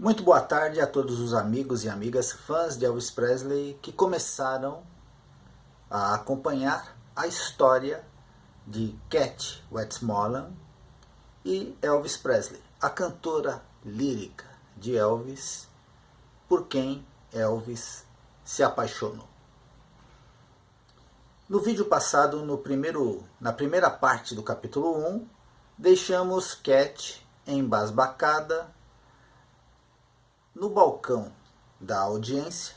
Muito boa tarde a todos os amigos e amigas fãs de Elvis Presley que começaram a acompanhar a história de Cat Westmoreland e Elvis Presley, a cantora lírica de Elvis, por quem Elvis se apaixonou. No vídeo passado, na primeira parte do capítulo 1, deixamos Cat embasbacada no balcão da audiência,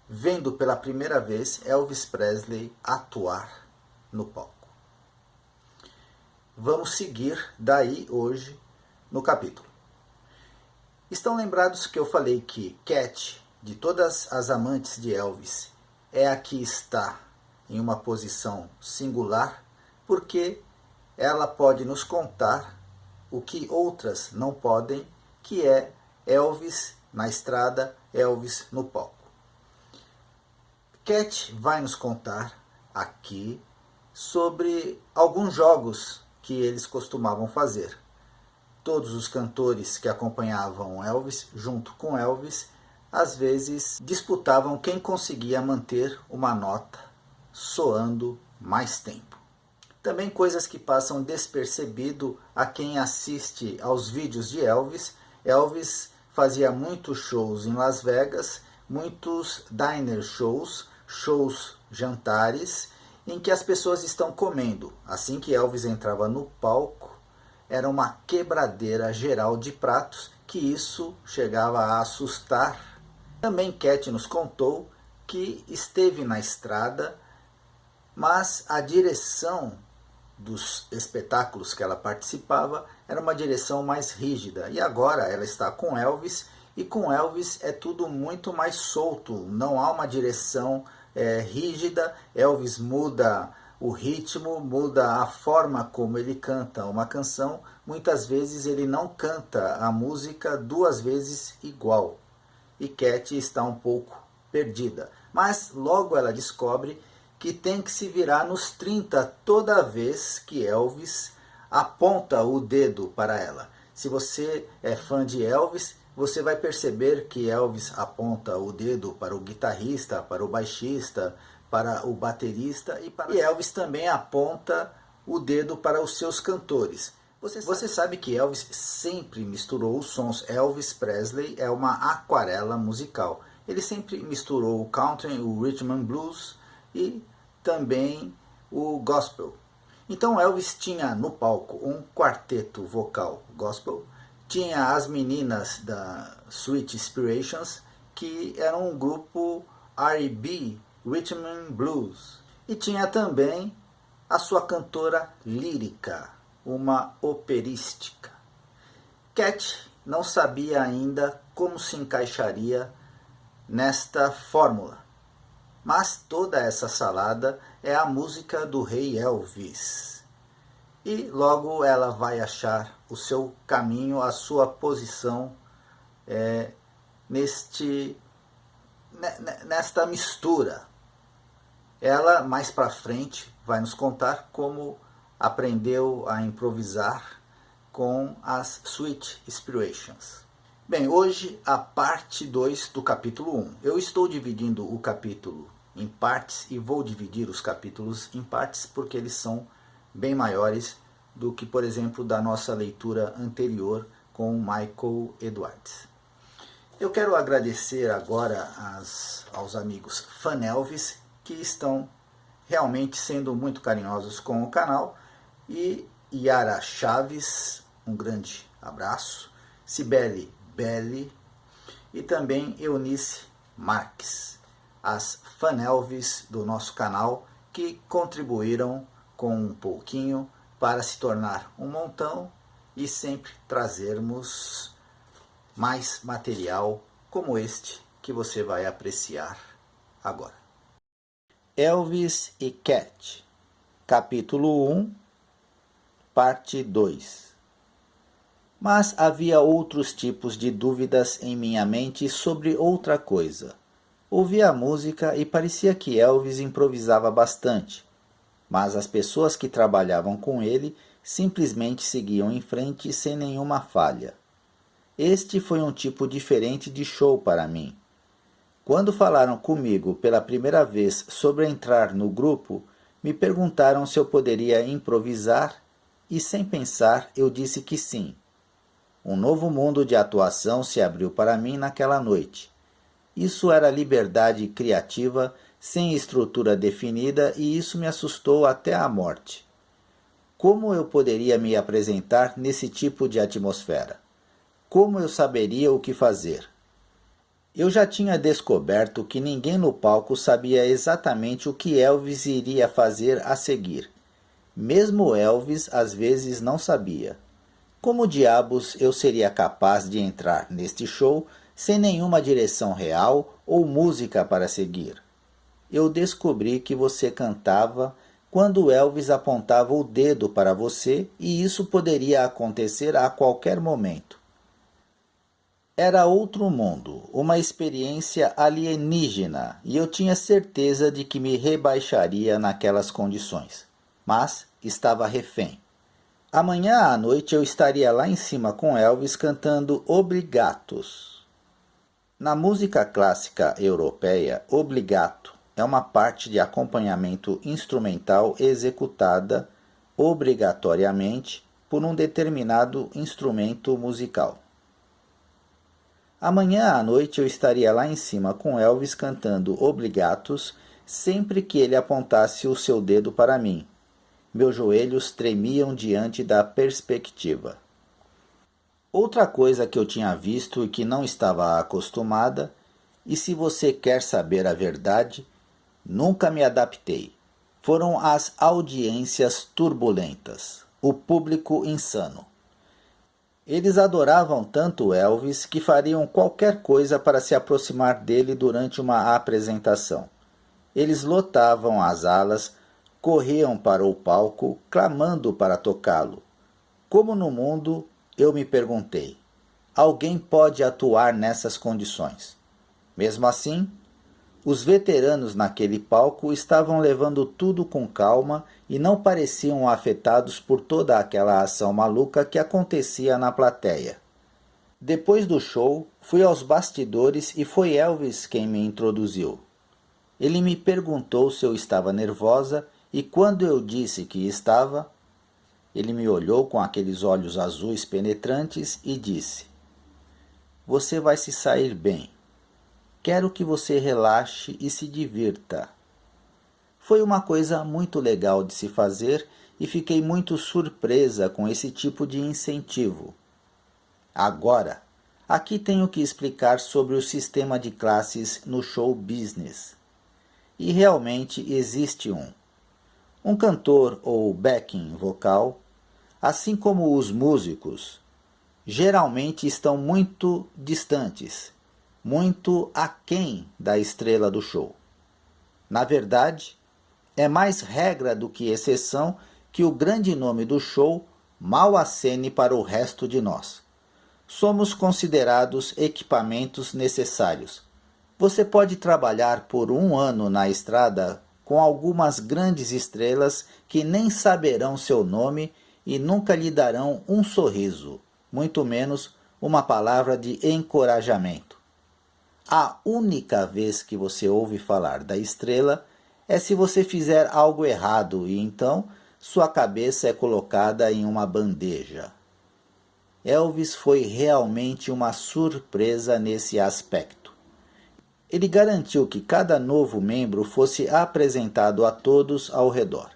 vendo pela primeira vez Elvis Presley atuar no palco. Vamos seguir daí hoje no capítulo. Estão lembrados que eu falei que Cat, de todas as amantes de Elvis, é a que está em uma posição singular, porque ela pode nos contar o que outras não podem, que é Elvis na estrada, Elvis no palco. Cat vai nos contar aqui sobre alguns jogos que eles costumavam fazer. Todos os cantores que acompanhavam Elvis, junto com Elvis, às vezes disputavam quem conseguia manter uma nota soando mais tempo. Também coisas que passam despercebido a quem assiste aos vídeos de Elvis. Elvis fazia muitos shows em Las Vegas, muitos diner shows, shows jantares, em que as pessoas estão comendo. Assim que Elvis entrava no palco, era uma quebradeira geral de pratos, que isso chegava a assustar. Também Cat nos contou que esteve na estrada, mas a direção dos espetáculos que ela participava era uma direção mais rígida, e agora ela está com Elvis, e com Elvis é tudo muito mais solto, não há uma direção rígida. Elvis muda o ritmo, muda a forma como ele canta uma canção. Muitas vezes ele não canta a música duas vezes igual, e Cat está um pouco perdida, mas logo ela descobre que tem que se virar nos 30 toda vez que Elvis aponta o dedo para ela. Se você é fã de Elvis, você vai perceber que Elvis aponta o dedo para o guitarrista, para o baixista, para o baterista, e Elvis também aponta o dedo para os seus cantores. Você sabe que Elvis sempre misturou os sons. Elvis Presley é uma aquarela musical. Ele sempre misturou o country, o rhythm and blues e também o gospel. Então Elvis tinha no palco um quarteto vocal gospel, tinha as meninas da Sweet Inspirations, que eram um grupo R&B, rhythm and blues, e tinha também a sua cantora lírica, uma operística. Cat não sabia ainda como se encaixaria nesta fórmula, mas toda essa salada é a música do rei Elvis. E logo ela vai achar o seu caminho, a sua posição nesta mistura. Ela, mais para frente, vai nos contar como aprendeu a improvisar com as Sweet Inspirations. Bem, hoje a parte 2 do capítulo 1. Eu estou dividindo o capítulo em partes e vou dividir os capítulos em partes porque eles são bem maiores do que, por exemplo, da nossa leitura anterior com Michael Edwards. Eu quero agradecer agora aos amigos Fan Elvis, que estão realmente sendo muito carinhosos com o canal, e Yara Chaves, um grande abraço, Cibele Belli e também Eunice Marques, as Fan Elvis do nosso canal, que contribuíram com um pouquinho para se tornar um montão e sempre trazermos mais material como este que você vai apreciar agora. Elvis e Cat, capítulo 1, parte 2. Mas havia outros tipos de dúvidas em minha mente sobre outra coisa. Ouvia a música e parecia que Elvis improvisava bastante, mas as pessoas que trabalhavam com ele simplesmente seguiam em frente sem nenhuma falha. Este foi um tipo diferente de show para mim. Quando falaram comigo pela primeira vez sobre entrar no grupo, me perguntaram se eu poderia improvisar e, sem pensar, eu disse que sim. Um novo mundo de atuação se abriu para mim naquela noite. Isso era liberdade criativa, sem estrutura definida, e isso me assustou até a morte. Como eu poderia me apresentar nesse tipo de atmosfera? Como eu saberia o que fazer? Eu já tinha descoberto que ninguém no palco sabia exatamente o que Elvis iria fazer a seguir. Mesmo Elvis às vezes não sabia. Como diabos eu seria capaz de entrar neste show sem nenhuma direção real ou música para seguir? Eu descobri que você cantava quando Elvis apontava o dedo para você, e isso poderia acontecer a qualquer momento. Era outro mundo, uma experiência alienígena, e eu tinha certeza de que me rebaixaria naquelas condições. Mas estava refém. Amanhã à noite eu estaria lá em cima com Elvis cantando Obligatos. Na música clássica europeia, obligato é uma parte de acompanhamento instrumental executada obrigatoriamente por um determinado instrumento musical. Amanhã à noite eu estaria lá em cima com Elvis cantando Obligatos sempre que ele apontasse o seu dedo para mim. Meus joelhos tremiam diante da perspectiva. Outra coisa que eu tinha visto e que não estava acostumada, e se você quer saber a verdade, nunca me adaptei, foram as audiências turbulentas, o público insano. Eles adoravam tanto Elvis que fariam qualquer coisa para se aproximar dele durante uma apresentação. Eles lotavam as alas, corriam para o palco, clamando para tocá-lo. Como no mundo, eu me perguntei, alguém pode atuar nessas condições? Mesmo assim, os veteranos naquele palco estavam levando tudo com calma e não pareciam afetados por toda aquela ação maluca que acontecia na plateia. Depois do show, fui aos bastidores e foi Elvis quem me introduziu. Ele me perguntou se eu estava nervosa e quando eu disse que estava, ele me olhou com aqueles olhos azuis penetrantes e disse: "Você vai se sair bem. Quero que você relaxe e se divirta." Foi uma coisa muito legal de se fazer e fiquei muito surpresa com esse tipo de incentivo. Agora, aqui tenho que explicar sobre o sistema de classes no show business. E realmente existe um. Um cantor ou backing vocal, assim como os músicos, geralmente estão muito distantes, muito aquém da estrela do show. Na verdade, é mais regra do que exceção que o grande nome do show mal acene para o resto de nós. Somos considerados equipamentos necessários. Você pode trabalhar por 1 ano na estrada com algumas grandes estrelas que nem saberão seu nome e nunca lhe darão um sorriso, muito menos uma palavra de encorajamento. A única vez que você ouve falar da estrela é se você fizer algo errado e então sua cabeça é colocada em uma bandeja. Elvis foi realmente uma surpresa nesse aspecto. Ele garantiu que cada novo membro fosse apresentado a todos ao redor.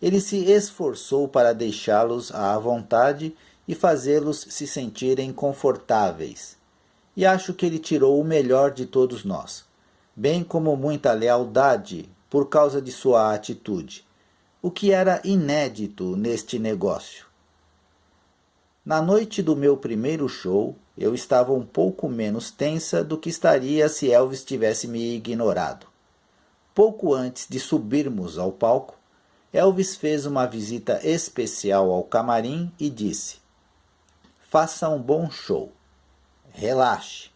Ele se esforçou para deixá-los à vontade e fazê-los se sentirem confortáveis. E acho que ele tirou o melhor de todos nós, bem como muita lealdade por causa de sua atitude, o que era inédito neste negócio. Na noite do meu primeiro show, eu estava um pouco menos tensa do que estaria se Elvis tivesse me ignorado. Pouco antes de subirmos ao palco, Elvis fez uma visita especial ao camarim e disse: "Faça um bom show. Relaxe.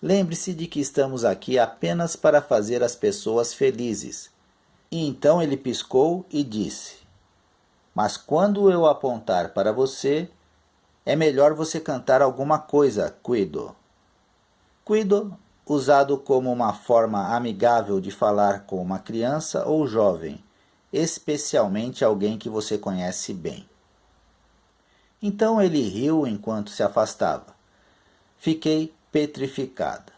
Lembre-se de que estamos aqui apenas para fazer as pessoas felizes." E então ele piscou e disse: "Mas quando eu apontar para você, É melhor você cantar alguma coisa, Guido. Guido, usado como uma forma amigável de falar com uma criança ou jovem, especialmente alguém que você conhece bem. Então ele riu enquanto se afastava. Fiquei petrificada.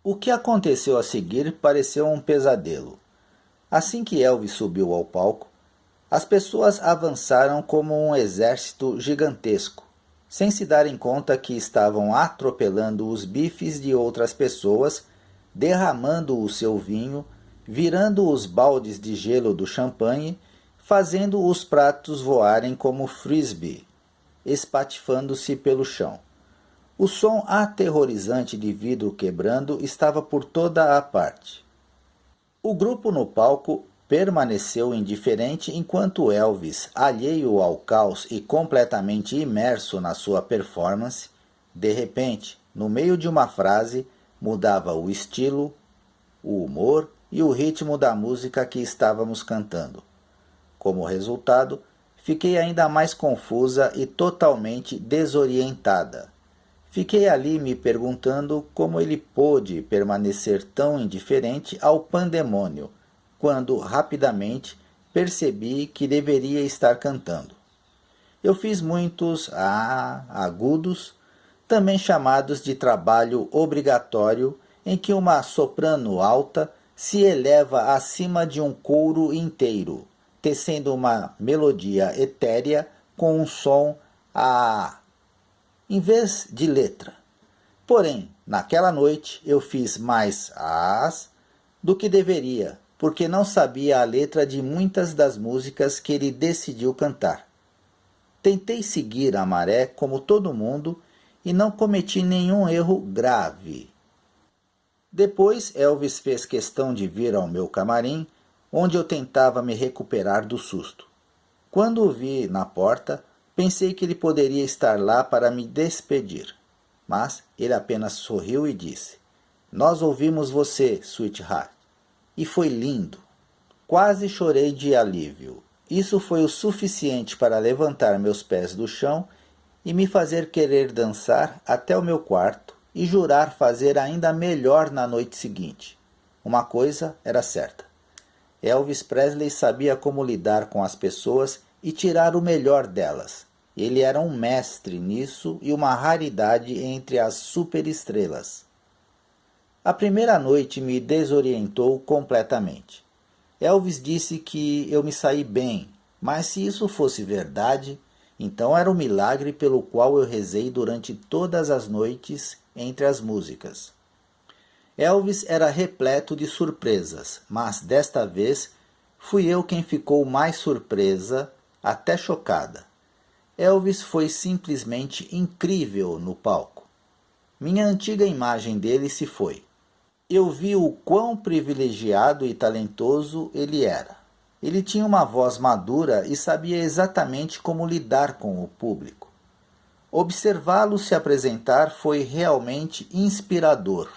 O que aconteceu a seguir pareceu um pesadelo. Assim que Elvis subiu ao palco, as pessoas avançaram como um exército gigantesco, sem se darem conta que estavam atropelando os bifes de outras pessoas, derramando o seu vinho, virando os baldes de gelo do champanhe, fazendo os pratos voarem como frisbee, espatifando-se pelo chão. O som aterrorizante de vidro quebrando estava por toda a parte. O grupo no palco permaneceu indiferente enquanto Elvis, alheio ao caos e completamente imerso na sua performance, de repente, no meio de uma frase, mudava o estilo, o humor e o ritmo da música que estávamos cantando. Como resultado, fiquei ainda mais confusa e totalmente desorientada. Fiquei ali me perguntando como ele pôde permanecer tão indiferente ao pandemônio, quando rapidamente percebi que deveria estar cantando. Eu fiz muitos agudos, também chamados de trabalho obrigatório, em que uma soprano alta se eleva acima de um coro inteiro, tecendo uma melodia etérea com um som em vez de letra. Porém, naquela noite eu fiz mais as do que deveria, porque não sabia a letra de muitas das músicas que ele decidiu cantar. Tentei seguir a maré como todo mundo e não cometi nenhum erro grave. Depois Elvis fez questão de vir ao meu camarim, onde eu tentava me recuperar do susto. Quando o vi na porta, pensei que ele poderia estar lá para me despedir. Mas ele apenas sorriu e disse: "Nós ouvimos você, sweetheart." E foi lindo. Quase chorei de alívio. Isso foi o suficiente para levantar meus pés do chão e me fazer querer dançar até o meu quarto e jurar fazer ainda melhor na noite seguinte. Uma coisa era certa: Elvis Presley sabia como lidar com as pessoas e tirar o melhor delas. Ele era um mestre nisso e uma raridade entre as superestrelas. A primeira noite me desorientou completamente. Elvis disse que eu me saí bem, mas se isso fosse verdade, então era o milagre pelo qual eu rezei durante todas as noites entre as músicas. Elvis era repleto de surpresas, mas desta vez fui eu quem ficou mais surpresa, até chocada. Elvis foi simplesmente incrível no palco. Minha antiga imagem dele se foi. Eu vi o quão privilegiado e talentoso ele era. Ele tinha uma voz madura e sabia exatamente como lidar com o público. Observá-lo se apresentar foi realmente inspirador.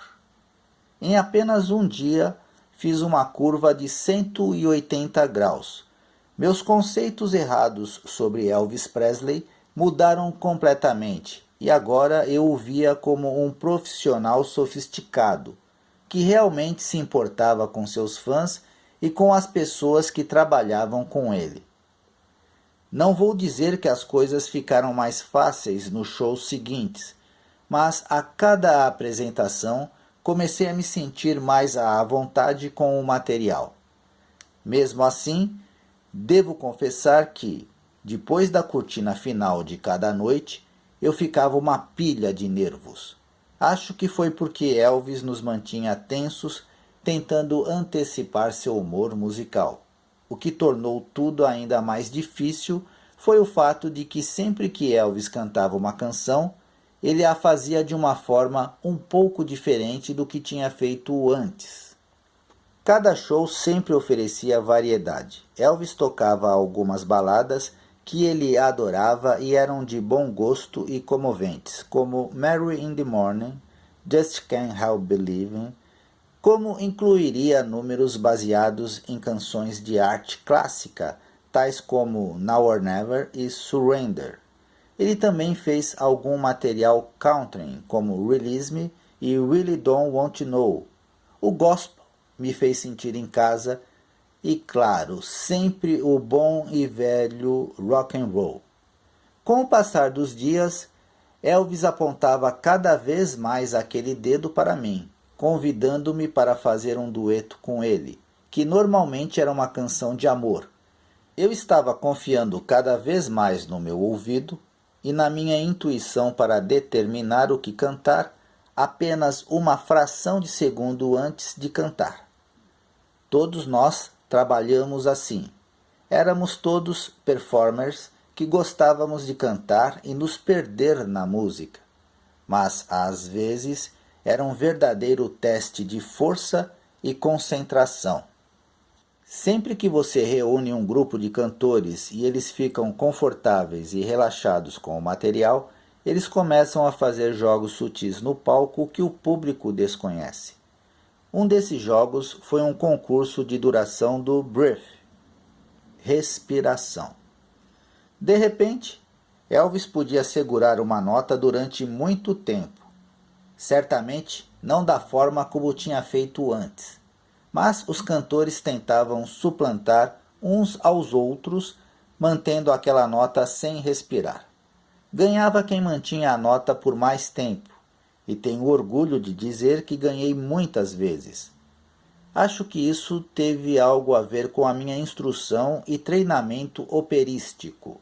Em apenas um dia, fiz uma curva de 180 graus. Meus conceitos errados sobre Elvis Presley mudaram completamente e agora eu o via como um profissional sofisticado, que realmente se importava com seus fãs e com as pessoas que trabalhavam com ele. Não vou dizer que as coisas ficaram mais fáceis nos shows seguintes, mas a cada apresentação comecei a me sentir mais à vontade com o material. Mesmo assim, devo confessar que, depois da cortina final de cada noite, eu ficava uma pilha de nervos. Acho que foi porque Elvis nos mantinha tensos, tentando antecipar seu humor musical. O que tornou tudo ainda mais difícil foi o fato de que sempre que Elvis cantava uma canção, ele a fazia de uma forma um pouco diferente do que tinha feito antes. Cada show sempre oferecia variedade. Elvis tocava algumas baladas que ele adorava e eram de bom gosto e comoventes, como Mary in the Morning, Just Can't Help Believing, como incluiria números baseados em canções de arte clássica, tais como Now or Never e Surrender. Ele também fez algum material country, como Release Me e Really Don't Want to Know. O gospel me fez sentir em casa e, claro, sempre o bom e velho rock and roll. Com o passar dos dias, Elvis apontava cada vez mais aquele dedo para mim, convidando-me para fazer um dueto com ele, que normalmente era uma canção de amor. Eu estava confiando cada vez mais no meu ouvido e na minha intuição para determinar o que cantar apenas uma fração de segundo antes de cantar. Todos nós trabalhamos assim. Éramos todos performers que gostávamos de cantar e nos perder na música, mas às vezes era um verdadeiro teste de força e concentração. Sempre que você reúne um grupo de cantores e eles ficam confortáveis e relaxados com o material, eles começam a fazer jogos sutis no palco que o público desconhece. Um desses jogos foi um concurso de duração do Breath, respiração. De repente, Elvis podia segurar uma nota durante muito tempo. Certamente não da forma como tinha feito antes. Mas os cantores tentavam suplantar uns aos outros, mantendo aquela nota sem respirar. Ganhava quem mantinha a nota por mais tempo, e tenho orgulho de dizer que ganhei muitas vezes. Acho que isso teve algo a ver com a minha instrução e treinamento operístico.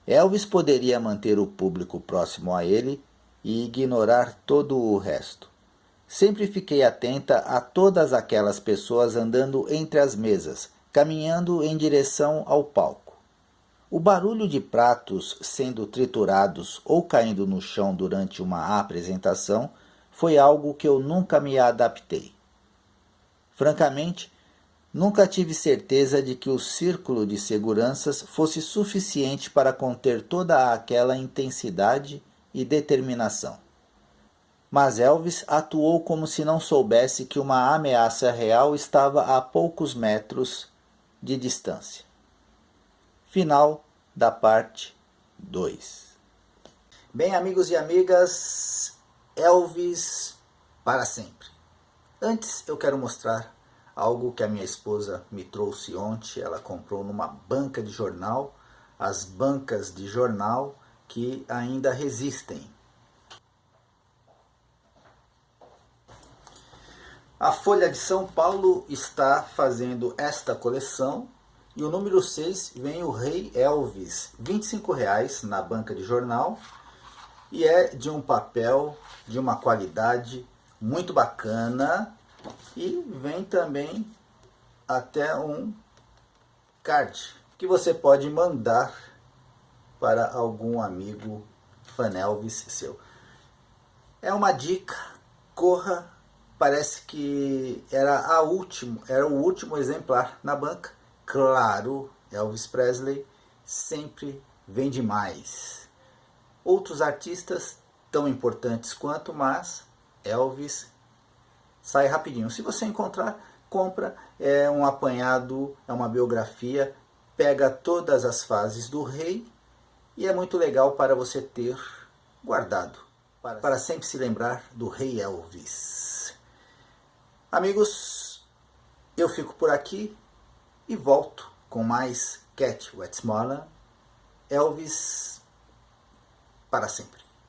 Elvis poderia manter o público próximo a ele e ignorar todo o resto. Sempre fiquei atenta a todas aquelas pessoas andando entre as mesas, caminhando em direção ao palco. O barulho de pratos sendo triturados ou caindo no chão durante uma apresentação foi algo que eu nunca me adaptei. Francamente, nunca tive certeza de que o círculo de seguranças fosse suficiente para conter toda aquela intensidade e determinação. Mas Elvis atuou como se não soubesse que uma ameaça real estava a poucos metros de distância. Final da parte 2. Bem, amigos e amigas, Elvis para sempre. Antes eu quero mostrar algo que a minha esposa me trouxe ontem. Ela comprou numa banca de jornal, as bancas de jornal que ainda resistem. A Folha de São Paulo está fazendo esta coleção e o número 6 vem o Rei Elvis, R$ 25,00 na banca de jornal, e é de um papel de uma qualidade muito bacana, e vem também até um card que você pode mandar para algum amigo fã Elvis seu. É uma dica, corra. Parece que era o último exemplar na banca. Claro, Elvis Presley sempre vende mais. Outros artistas tão importantes quanto, mas Elvis sai rapidinho. Se você encontrar, compra. É um apanhado, é uma biografia, pega todas as fases do rei e é muito legal para você ter guardado, para sempre se lembrar do Rei Elvis. Amigos, eu fico por aqui e volto com mais Cat Westmoreland, Elvis para sempre.